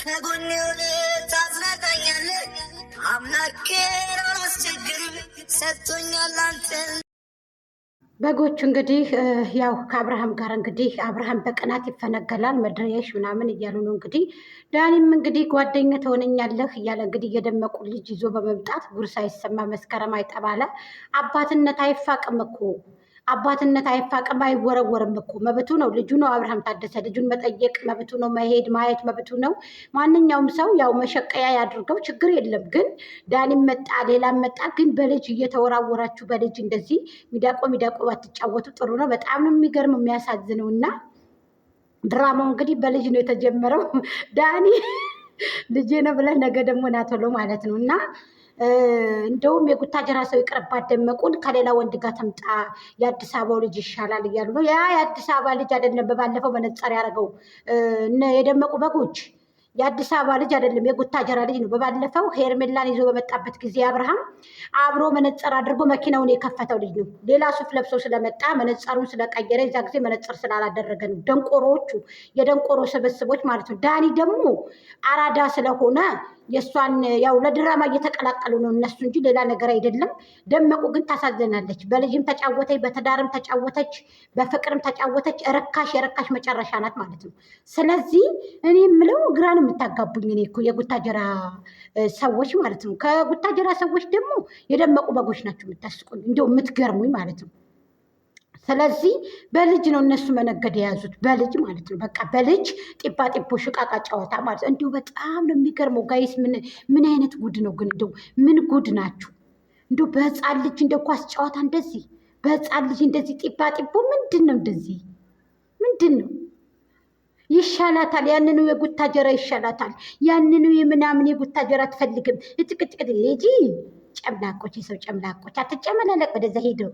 ከጎኔ ታዝናናኛለህ አምላኬ አላስቸግርም ሰጥቶኛል አንተን። በጎቹ እንግዲህ ያው ከአብርሃም ጋር እንግዲህ አብርሃም በቅናት ይፈነገላል መድረያሽ ምናምን እያሉ ነው እንግዲህ። ዳኒም እንግዲህ ጓደኛ ትሆነኛለህ እያለ እንግዲህ እየደመቁ ልጅ ይዞ በመምጣት ጉርስ አይሰማ መስከረም አይጠባለ። አባትነት አይፋቅም እኮ አባትነት አይፋቅም አይወረወርም እኮ መብቱ ነው። ልጁ ነው አብርሃም ታደሰ። ልጁን መጠየቅ መብቱ ነው። መሄድ ማየት መብቱ ነው። ማንኛውም ሰው ያው መሸቀያ ያድርገው ችግር የለም። ግን ዳኒም መጣ ሌላም መጣ፣ ግን በልጅ እየተወራወራችሁ በልጅ እንደዚህ ሚዳቆ ባትጫወቱ ጥሩ ነው። በጣም ነው የሚገርም የሚያሳዝነው። እና ድራማው እንግዲህ በልጅ ነው የተጀመረው። ዳኒ ልጄ ነው ብለህ ነገ ደግሞ ናቶሎ ማለት ነው። እና እንደውም የጉታጀራ ሰው ይቅርባት፣ ደመቁን ከሌላ ወንድ ጋር ተምጣ የአዲስ አበባው ልጅ ይሻላል እያሉ ነው። ያ የአዲስ አበባ ልጅ አይደለም፣ በባለፈው መነጸር ያደረገው የደመቁ በጎች የአዲስ አበባ ልጅ አይደለም፣ የጉታጀራ ልጅ ነው። በባለፈው ሄርሜላን ይዞ በመጣበት ጊዜ አብርሃም አብሮ መነጸር አድርጎ መኪናውን የከፈተው ልጅ ነው። ሌላ ሱፍ ለብሶ ስለመጣ መነጸሩን ስለቀየረ የዛ ጊዜ መነጸር ስላላደረገ ነው። ደንቆሮዎቹ የደንቆሮ ስብስቦች ማለት ነው። ዳኒ ደግሞ አራዳ ስለሆነ የእሷን ያው ለድራማ እየተቀላቀሉ ነው እነሱ እንጂ ሌላ ነገር አይደለም። ደመቁ ግን ታሳዝናለች። በልጅም ተጫወተች፣ በትዳርም ተጫወተች፣ በፍቅርም ተጫወተች። የረካሽ መጨረሻ ናት ማለት ነው። ስለዚህ እኔ የምለው ግራን የምታጋቡኝ እኔ እኮ የጉታጀራ ሰዎች ማለት ነው። ከጉታጀራ ሰዎች ደግሞ የደመቁ በጎች ናቸው የምታስቁኝ፣ እንዲያው የምትገርሙኝ ማለት ነው። ስለዚህ በልጅ ነው እነሱ መነገድ የያዙት፣ በልጅ ማለት ነው። በቃ በልጅ ጢባ ጢቦ ሽቃቃ ጨዋታ ማለት ነው። እንዲሁ በጣም ነው የሚገርመው ጋይስ። ምን አይነት ጉድ ነው ግን? እንደው ምን ጉድ ናችሁ? እንዲሁ በህፃን ልጅ እንደ ኳስ ጨዋታ እንደዚህ በህፃን ልጅ እንደዚህ ጢባ ጢቦ ምንድን ነው? እንደዚህ ምንድን ነው? ይሻላታል። ያንኑ የጉታጀራ ይሻላታል። ያንኑ የምናምን የጉታጀራ አትፈልግም። እጥቅጥቅ ጂ ጨምላቆች፣ የሰው ጨምላቆች አትጨመላለቅ። ወደዛ ሄደው